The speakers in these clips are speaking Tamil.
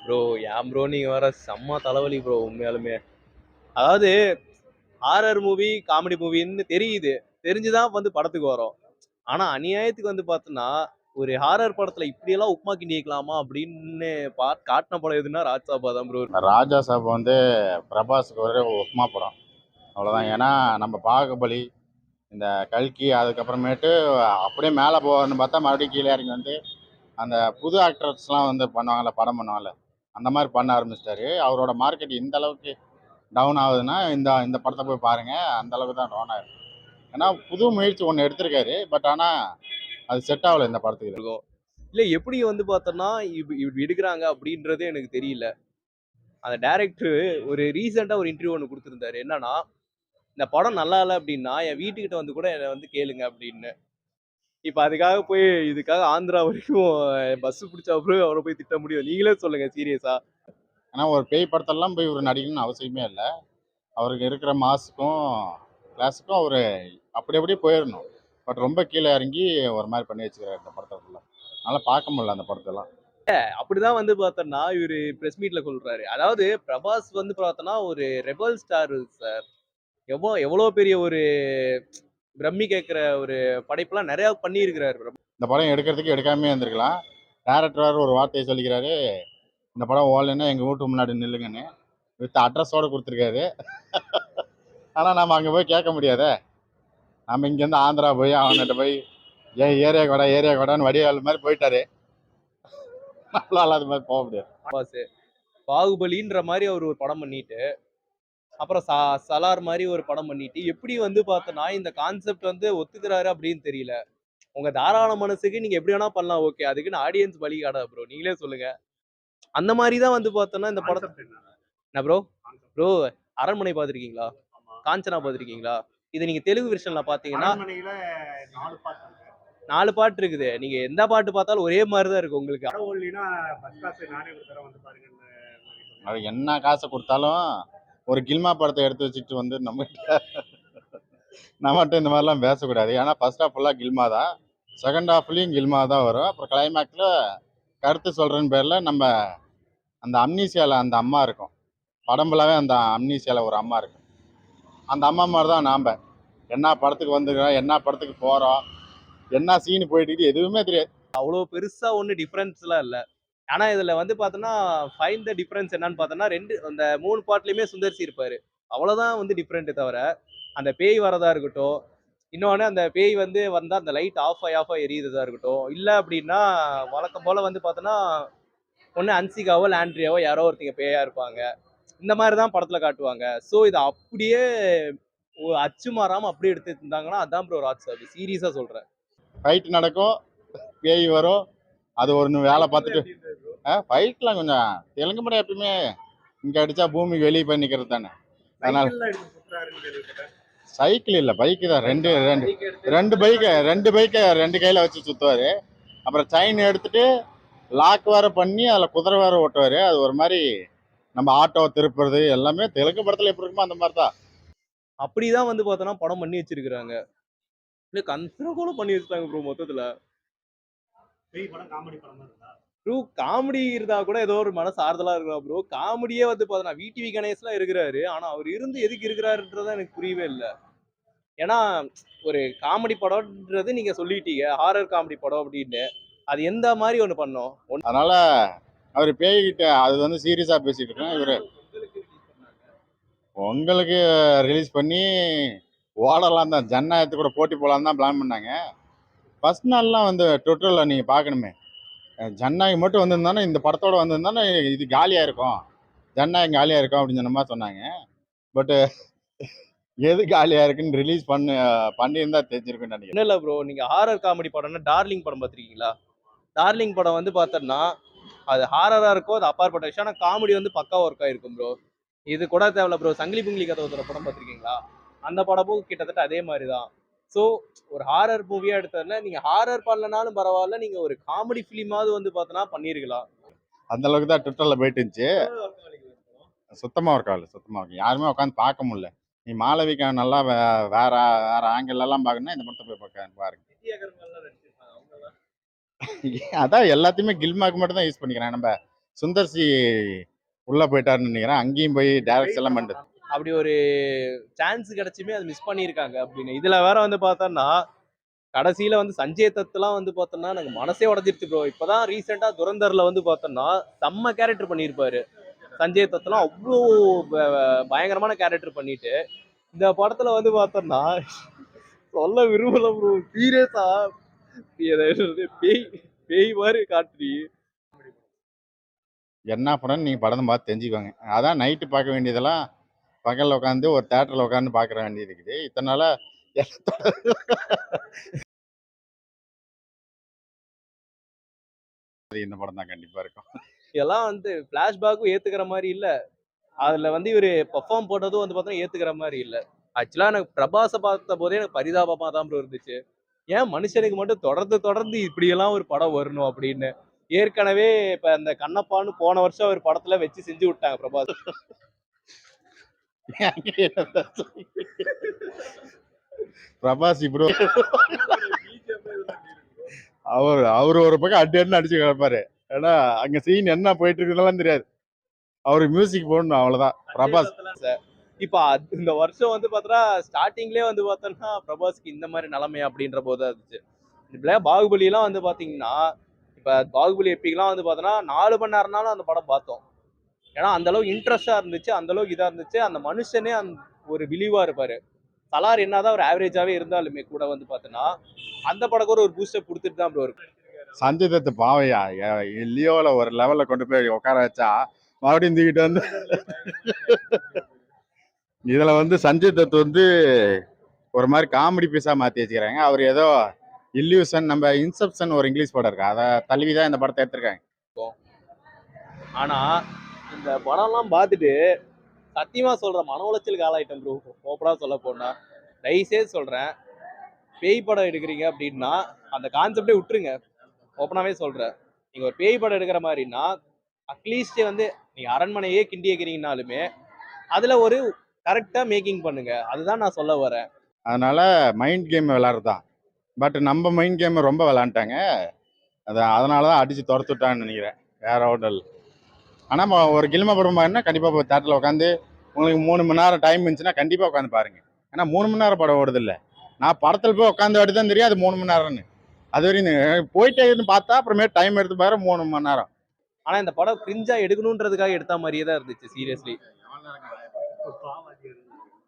ப்ரோ ஏன் ப்ரோ நீங்க வேற செம்ம தலைவலி ப்ரோ உண்மையாலுமே. அதாவது ஹாரர் மூவி, காமெடி மூவின்னு தெரியுது. தெரிஞ்சுதான் வந்து படத்துக்கு வரோம். ஆனா அநியாயத்துக்கு வந்து பார்த்தோன்னா, ஒரு ஹாரர் படத்துல இப்படியெல்லாம் உப்புமா கிண்டி வைக்கலாமா அப்படின்னு காட்டுன படம் எதுன்னா ராஜ்சாபா தான் ப்ரோ. ராஜா சாப் வந்து பிரபாஸுக்கு ஒரு உப்மா படம் அவ்வளோதான். ஏன்னா நம்ம பாகுபலி, இந்த கல்கி, அதுக்கப்புறமேட்டு அப்படியே மேலே போகணும்னு பார்த்தா மறுபடியும் கீழே இறங்கி வந்து அந்த புது ஆக்டர்ஸ்லாம் வந்து பண்ணுவாங்கல்ல, படம் பண்ணுவாங்கல்ல, அந்த மாதிரி பண்ண ஆரம்பிச்சிட்டாரு. அவரோட மார்க்கெட் இந்த அளவுக்கு டவுன் ஆகுதுன்னா இந்த இந்த படத்தை போய் பாருங்க, அந்த அளவுக்கு தான் டவுன் ஆயிருக்கு. ஏன்னா புது முயற்சி ஒன்று எடுத்திருக்காரு, பட் ஆனால் அது செட் ஆகலை இந்த படத்துக்கு. இருக்கும். இல்ல எப்படி வந்து பார்த்தோன்னா, இப்படி எடுக்குறாங்க அப்படின்றதே எனக்கு தெரியல. அந்த டைரக்டர் ஒரு ரீசென்ட்டா ஒரு இன்டர்வியூ ஒண்ணு குடுத்திருந்தாரு. என்னன்னா, இந்த படம் நல்லா இல்ல அப்படின்னா, என் வீட்டுக்கிட்ட வந்து கூட என்ன வந்து கேளுங்க அப்படின்னு. இப்ப அதுக்காக போய் இதுக்காக ஆந்திரா வரைக்கும் பஸ் பிடிச்சா அப்புறம் அவரை போய் திட்ட முடியும். நீங்களே சொல்லுங்க சீரியஸா. ஏன்னா ஒரு பேய் படத்தெல்லாம் போய் ஒரு நடிக்கணும்னு அவசியமே இல்லை. அவருக்கு இருக்கிற மாஸுக்கும் கிளாஸுக்கும் அவர் அப்படி அப்படியே போயிடணும். பட் ரொம்ப கீழே இறங்கி ஒரு மாதிரி பண்ணி வச்சுக்கிறாரு இந்த படத்தை ஃபுல்லாக. அதனால் பார்க்க முடியல அந்த படத்தெல்லாம். அப்படிதான் வந்து பார்த்தோம்னா, இவரு பிரஸ் மீட்ல சொல்றாரு. அதாவது பிரபாஸ் வந்து பார்த்தோம்னா, ஒரு ரெபல் ஸ்டார் சார். எவ்வளோ பெரிய ஒரு பிரம்மி கேட்கிற ஒரு படைப்புலாம் நெறைய பண்ணியிருக்கிறாரு. இந்த படம் எடுக்கிறதுக்கு எடுக்காமே இருந்திருக்கலாம். டேரக்டர் வேறு ஒரு வார்த்தையை சொல்லிக்கிறாரு, இந்த படம் ஓடலைன்னா எங்கள் வீட்டு முன்னாடி நில்லுங்கன்னு. வித் அட்ரஸோடு கொடுத்துருக்காரு. ஆனால் நம்ம அங்கே போய் கேட்க முடியாதே. நம்ம இங்கேருந்து ஆந்திரா போய் அவன்கிட்ட போய் ஏன் ஏரியா கொடான்னு வடிவேல் மாதிரி போயிட்டாரு. நம்மளால அது மாதிரி போக முடியாது. பிரபாஸ் பாகுபலின்ற மாரி அவர் ஒரு படம் பண்ணிட்டு, அப்புறம் சலார் மாரி ஒரு படம் பண்ணிட்டு, எப்படி வந்து பார்த்தோம்னா, இந்த கான்செப்ட் வந்து ஒத்துக்கிறாரு அப்படின்னு தெரியல. உங்க தாராள மனசுக்கு நீங்க எப்படி வேணா பண்ணலாம். ஓகே. அதுக்குன்னு ஆடியன்ஸ் பலிகாடா ப்ரோ. நீங்களே சொல்லுங்க. அந்த மாரி தான் வந்து பார்த்தோம்னா, இந்த படத்த என்ன ப்ரோ? ப்ரோ அரண்மனை பார்த்துருக்கீங்களா? காஞ்சனா பார்த்துருக்கீங்களா? இது நீங்க தெலுங்கு வெர்ஷன்ல பார்த்தீங்கன்னா 4 பாட்டு இருக்குது. நீங்க எந்த பாட்டு பார்த்தாலும் ஒரே மாரி தான் இருக்கும் உங்களுக்கு. அது என்ன காசை கொடுத்தாலும் ஒரு கில்மா படத்தை எடுத்து வச்சுட்டு வந்து நம்மகிட்ட இந்த மாதிரிலாம் பேசக்கூடாது. ஏன்னா ஃபர்ஸ்ட் ஹாஃப் ஃபுல்லாக கில்மா தான், செகண்ட் ஹாஃப்லேயும் கில்மா தான் வரும். அப்புறம் கிளைமேக்ஸில் கருத்து சொல்கிறேன்னு பேரில் நம்ம அந்த அம்னீசியாவில் அந்த அம்மா இருக்கும். படம் ஃபுல்லாகவே அந்த அம்னீசியாவில் ஒரு அம்மா இருக்கும். அந்த அம்மா மாதிரி தான் நாம். என்ன படத்துக்கு வந்துக்கிறோம், என்ன படத்துக்கு போகிறோம், என்ன சீனு போயிட்டு எதுவுமே தெரியாது. அவ்வளோ பெருசா ஒண்ணும் டிஃபரன்ஸ்லாம் இல்ல. ஆனா இதுல வந்து பார்த்தோம்னா, ஃபைண்ட் த டிஃபரன்ஸ் என்னன்னு பார்த்தோம்னா, அந்த 3 பார்ட்லயுமே சுந்தர் சி இருப்பாரு. அவ்வளோதான் வந்து டிஃபரெண்ட்டே தவிர, அந்த பேய் வரதா இருக்கட்டும், இன்னொன்னு அந்த பேய் வந்து வந்தா அந்த லைட் ஆஃப் ஆயி எரியிறதா இருக்கட்டும், இல்ல அப்படின்னா வழக்கம் போல வந்து பார்த்தோம்னா, ஒண்ணு ஹன்சிகாவோ, இல்ல ஆண்ட்ரியாவோ யாரோ ஒருத்தங்க பேயா இருப்பாங்க. இந்த மாரி தான் படத்துல காட்டுவாங்க. ஸோ இத அப்படியே அச்சு மாறாம அப்படியே எடுத்துட்டு இருந்தாங்கன்னா, அதான் ப்ரோ ராஜ்சாபி. சீரியஸா சொல்றேன். ஃபைட் நடக்கும், பேய் வரும், அது ஒன்று வேலை பார்த்துட்டு. ஃபைட்லாம் கொஞ்சம் தெலுங்கு படம் எப்பயுமே இங்கே அடித்தா பூமிக்கு வெளியே போய் நிற்கிறது தானே. அதனால் சைக்கிள் இல்லை, பைக்கு தான். ரெண்டு ரெண்டு ரெண்டு கையில் வச்சு சுற்றுவார். அப்புறம் செயின் எடுத்துட்டு லாக் வேற பண்ணி அதில் குதிரை வேற ஓட்டுவார். அது ஒரு மாதிரி நம்ம ஆட்டோ திருப்புறது எல்லாமே தெலுங்கு படத்தில் எப்படி இருக்குமோ அந்த மாதிரி தான். அப்படிதான் வந்து பார்த்தோம்னா படம் பண்ணி வச்சிருக்காங்க. இல்ல கன்சர்வ் பண்ணி வச்சுட்டாங்க ப்ரோ மொத்தத்துல. ப்ரோ காமெடி இருந்தா கூட ஏதோ ஒரு மனசு ஆறுதலா இருக்கலாம் ப்ரோ. காமெடியே வந்து பார்த்தோம்னா விடிவி கணேஷ்லாம் இருக்கிறாரு. ஆனா அவர் இருந்து எதுக்கு இருக்கிறாருன்றது எனக்கு புரியவே இல்ல. ஏன்னா ஒரு காமெடி படம்ன்றது நீங்க சொல்லிட்டீங்க. ஹாரர் காமெடி படம் அப்படின்னு. அது எந்த மாரி ஒண்ணு பண்ணோம்? அதனால அவர் பேய்கிட்ட அது வந்து சீரியஸாக பேசிட்டு இருக்கேன். இவர் உங்களுக்கு ரிலீஸ் பண்ணி ஓடலாம் தான், ஜனநாயகத்து கூட போட்டி போடலாம் தான் பிளான் பண்ணாங்க. ஃபர்ஸ்ட் நாள்லாம் வந்து ட்விட்டரில் நீங்கள் பார்க்கணுமே, ஜனநாயகம் மட்டும் வந்திருந்தானே, இந்த படத்தோட வந்திருந்தானே இது காலியாக இருக்கும், ஜனநாயகம் காலியாக இருக்கும் அப்படின்னு சொன்ன மாதிரி சொன்னாங்க. பட்டு எது காலியாக இருக்குன்னு ரிலீஸ் பண்ணியிருந்தா தெரிஞ்சிருக்குன்னு நினைக்கிறேன். ஒண்ணும் இல்ல ப்ரோ. நீங்க ஹாரர் காமெடி படம்னா டார்லிங் படம் பார்த்திருக்கீங்களா? டார்லிங் படம் வந்து பார்த்தோம்னா, அது ஹாரரா இருக்கும். அது அப்பாற்பட்ட விஷயம். ஆனா காமெடி வந்து பக்காவா ஒர்க் ஆயிருக்கும் ப்ரோ. இது கூட தேவையில்ல ப்ரோ. சங்கிலி புங்கிலி கதை ஒருத்தர படம் பார்த்திருக்கீங்களா? அந்த படமும் கிட்டத்தட்ட அதே மாரி தான். ஸோ ஒரு ஹாரர் மூவியா எடுத்ததுல நீங்க ஹாரர் பண்ணலனாலும் பரவால்ல. நீங்க ஒரு காமெடி ஃபிலிமாவது வந்து பார்த்தோம்னா பண்ணியிருக்கலாம். அந்த அளவுக்கு தான் ட்விட்டரில் போயிட்டு இருந்துச்சு. சுத்தமாக ஒர்க் ஆகல, சுத்தமாக ஒர்க். யாருமே உட்காந்து பார்க்க முடியல. நீ மாளவிகா நல்லா வேற வேற ஆங்கிள்லாம் பார்க்கணும்னா இந்த படத்தை போய் பாருங்க. அதான் எல்லாத்தையுமே கில்மாக்கு மட்டும் தான் யூஸ் பண்ணிக்கிறேன். நம்ம சுந்தர் சி உள்ள போயிட்டாருன்னு நினைக்கிறேன். அங்கேயும் போய் டைரக்ஷன் எல்லாம் பண்ணிட்டு அப்படி ஒரு சான்ஸ் கிடைச்சுமே அது மிஸ் பண்ணியிருக்காங்க அப்படின்னு. இதுல வேற வந்து பார்த்தோம்னா கடைசியில வந்து சஞ்சய் தத்துலாம் வந்து பார்த்தோம்னா எனக்கு மனசே உடஞ்சிருச்சு ப்ரோ. இப்பதான் ரீசெண்டா துரந்தர்ல வந்து பார்த்தோம்னா செம்ம கேரக்டர் பண்ணியிருப்பாரு. சஞ்சய் தத்துலாம் அவ்வளோ பயங்கரமான கேரக்டர் பண்ணிட்டு இந்த படத்துல வந்து பார்த்தோம்னா சொல்ல விரும்பல ப்ரோ. சீரியஸா பேய் பேய் மாதிரி காட்டுறீ. என்ன படம்னு நீங்கள் படம் பார்த்து தெரிஞ்சுக்கோங்க. அதான் நைட்டு பார்க்க வேண்டியதெல்லாம் பகலில் உட்காந்து ஒரு தேட்டரில் உட்காந்து பார்க்குற வேண்டியது இருக்குது. இத்தனை நாளாக இந்த படம் தான் கண்டிப்பாக இருக்கும். இதெல்லாம் வந்து பிளாஷ்பேக்கும் ஏத்துக்கிற மாதிரி இல்ல. அதுல வந்து இவரு பெர்ஃபார்ம் போட்டதும் வந்து பார்த்தா ஏத்துக்கிற மாதிரி இல்ல. ஆக்சுவலா எனக்கு பிரபாஸை பார்த்த போதே எனக்கு பரிதாபமா தான் ப்ரோ இருந்துச்சு. ஏன் மனுஷனுக்கு மட்டும் தொடர்ந்து தொடர்ந்து இப்படியெல்லாம் ஒரு படம் வரணும் அப்படின்னு. ஏற்கனவே இப்ப இந்த கண்ணப்பான்னு போன வருஷம் ஒரு படத்துல வச்சு செஞ்சு விட்டாங்க பிரபாஸ். பிரபாஸ் ப்ரோ அவர் ஒரு பக்கம் அடி அடின்னு அடிச்சு கிடப்பாரு. ஏன்னா அங்க சீன் என்ன போயிட்டு இருக்குதுலாம் தெரியாது. அவரு மியூசிக் போடணும் அவ்வளவுதான். பிரபாஸ் இப்ப இந்த வருஷம் வந்து பார்த்தா ஸ்டார்டிங்லேயே வந்து பார்த்தோம்னா பிரபாஸ்க்கு இந்த மாதிரி நிலைமை அப்படின்ற போது இருந்துச்சு. இதுல பாகுபலி எல்லாம் வந்து பாத்தீங்கன்னா இப்ப பாகுபலி எப்பிக்லாம் வந்து பார்த்தோன்னா 4 மணி நேரம்னாலும் அந்த படம் பார்த்தோம். ஏன்னா அந்த அளவுக்கு இன்ட்ரெஸ்டா இருந்துச்சு, அந்த அளவுக்கு இதா இருந்துச்சு. அந்த மனுஷனே ஒரு விழிவா இருப்பாரு. சலார் என்னதான் ஒரு ஆவரேஜாவே இருந்தாலுமே கூட வந்து பார்த்தோன்னா அந்த படம் கூட ஒரு பூஸ்டப் கொடுத்துட்டு தான் ப்ரோ இருக்கு. சஞ்சய் தத் பாவையா லியோவில் ஒரு லெவலில் கொண்டு போய் உட்கார வச்சா மறுபடியும் தூக்கிட்டு வந்து இதில் வந்து சஞ்சய் தத் வந்து ஒரு மாதிரி காமெடி பீஸாக மாற்றி வச்சுக்கிறாங்க. அவர் ஏதோ இல்யூஷன் நம்ம இன்செப்ஷன் ஒரு இங்கிலீஷ் படம் இருக்கு, அதை தழுவி தான் இந்த படத்தை எடுத்திருக்காங்க. ஆனா இந்த படம்லாம் பார்த்துட்டு சத்தியமா சொல்றேன் மன உளைச்சலுக்கு ஆளாயிட்டம் ப்ரோ. ஓப்பனா சொல்ல போனா தயவுசெய்து சொல்றேன், பேய் படம் எடுக்கிறீங்க அப்படின்னா அந்த கான்செப்டே விட்டுருங்க. ஓப்பனாவே சொல்றேன், நீங்க ஒரு பேய் படம் எடுக்கிற மாதிரின்னா அட்லீஸ்ட் வந்து நீங்க அரண்மனையே கிண்டி வைக்கிறீங்கனாலுமே அதுல ஒரு கரெக்டா மேக்கிங் பண்ணுங்க. அதுதான் நான் சொல்ல வரேன். அதனால மைண்ட் கேம் விளாட்றதுதான். பட் நம்ம மைண்ட் கேம் ரொம்ப விளாண்டுட்டாங்க. அதனால தான் அடிச்சு துரத்துட்டான்னு நினைக்கிறேன், வேற ஒன்றும் இல்லை. ஆனால் ஒரு கில்ம படம் பாருன்னா கண்டிப்பாக போய் தேட்டரில் உட்காந்து உங்களுக்கு 3 மணி நேரம் டைம் இருந்துச்சுன்னா கண்டிப்பாக உட்காந்து பாருங்க. ஏன்னா 3 மணி நேரம் படம் ஓடுது இல்லை. நான் படத்தில் போய் உட்காந்து வாட்டி தான் தெரியும் அது 3 மணி நேரம்னு. அது வரையும் போயிட்டே இருந்து பார்த்தா அப்புறமே டைம் எடுத்து பாரு 3 மணி நேரம். ஆனா இந்த படம் கிரிஞ்சா எடுக்கணுன்றதுக்காக எடுத்த மாதிரியே தான் இருந்துச்சு சீரியஸ்லி.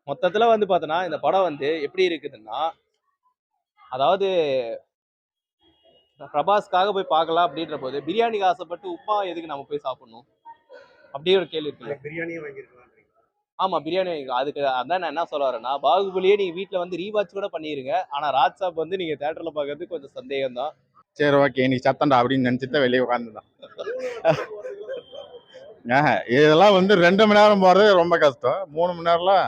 மொத்தத்துல வந்து பார்த்தோன்னா இந்த படம் வந்து எப்படி இருக்குதுன்னா, அதாவது பிரபாஸ்க்காக போய் பார்க்கலாம் அப்படின்ற போது பிரியாணிக்கு ஆசைப்பட்டு உப்புமா எதுக்கு நம்ம போய் சாப்பிடணும் அப்படியே ஒரு கேள்வி இருக்குல்ல. பிரியாணியே வாங்கியிருக்கலாம். ஆமா பிரியாணி அதுக்கு அதான் நான் என்ன சொல்ல வரேன்னா, பாகுபலியே நீங்க வீட்டுல வந்து ரீவாச் கூட பண்ணிருங்க. ஆனா ராஜ்சாப் வந்து நீங்க தியேட்டர்ல பார்க்கறது கொஞ்சம் சந்தேகம் தான். சரி ஓகே நீ சத்தண்டா அப்படின்னு நினச்சிட்டு தான் வெளியே உட்காந்துதான். இதெல்லாம் வந்து 2 மணி நேரம் போகிறது ரொம்ப கஷ்டம். 3 மணி நேரம்லாம்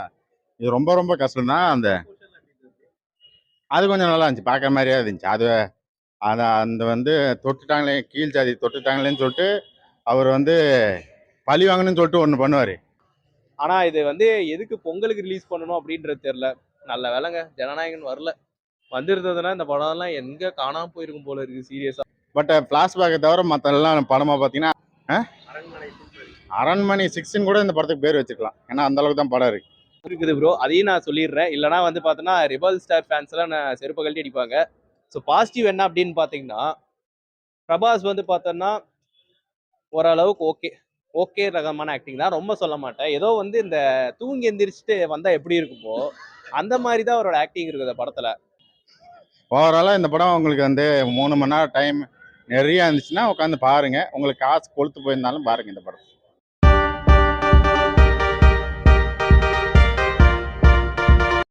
இது ரொம்ப ரொம்ப கஷ்டம் தான். அது கொஞ்சம் நல்லா இருந்துச்சு, பார்க்குற மாதிரியே இருந்துச்சு. அந்த வந்து தொட்டுட்டாங்களே, கீழ் ஜாதி தொட்டுட்டாங்களேன்னு சொல்லிட்டு அவர் வந்து பழி வாங்கணும்னு சொல்லிட்டு ஒன்று பண்ணுவார். ஆனா இது வந்து எதுக்கு பொங்கலுக்கு ரிலீஸ் பண்ணணும் அப்படின்றது தெரியல. நல்ல வேலைங்க ஜனநாயகன் வரல. வந்திருந்ததுன்னா இந்த படம் எல்லாம் எங்க காணாம போயிருக்கும் போல இருக்கு சீரியஸா. பட் ஃப்ளாஷ்பேக்கை தவிர மற்ற எல்லாம் படமாக பார்த்தீங்கன்னா அரண்மனை 6ன்னு கூட இந்த படத்துக்கு பேர் வச்சுக்கலாம். ஏன்னா அந்த அளவுக்கு தான் படம் இருக்குது ப்ரோ. அதையும் நான் சொல்லிடுறேன். இல்லைனா வந்து பார்த்தோன்னா ரிபல் ஸ்டார் ஃபேன்ஸ் எல்லாம் நான் செருப்பு கழட்டி அடிப்பாங்க. ஸோ பாசிட்டிவ் என்ன அப்படின்னு பார்த்தீங்கன்னா, பிரபாஸ் வந்து பார்த்தோன்னா ஓரளவுக்கு ஓகே ஓகே ரகமான ஆக்டிங் தான். ரொம்ப சொல்ல மாட்டேன். ஏதோ வந்து இந்த தூங்கி எந்திரிச்சிட்டு வந்தா எப்படி இருக்குமோ அந்த மாதிரி தான் அவரோட ஆக்டிங் இருக்குது படத்துல. ஓவராலாக இந்த படம் உங்களுக்கு வந்து 3 மணி நேரம் டைம் நிறைய இருந்துச்சுன்னா உட்காந்து பாருங்க. உங்களுக்கு காசு கொளுத்து போயிருந்தாலும் பாருங்க இந்த படம்.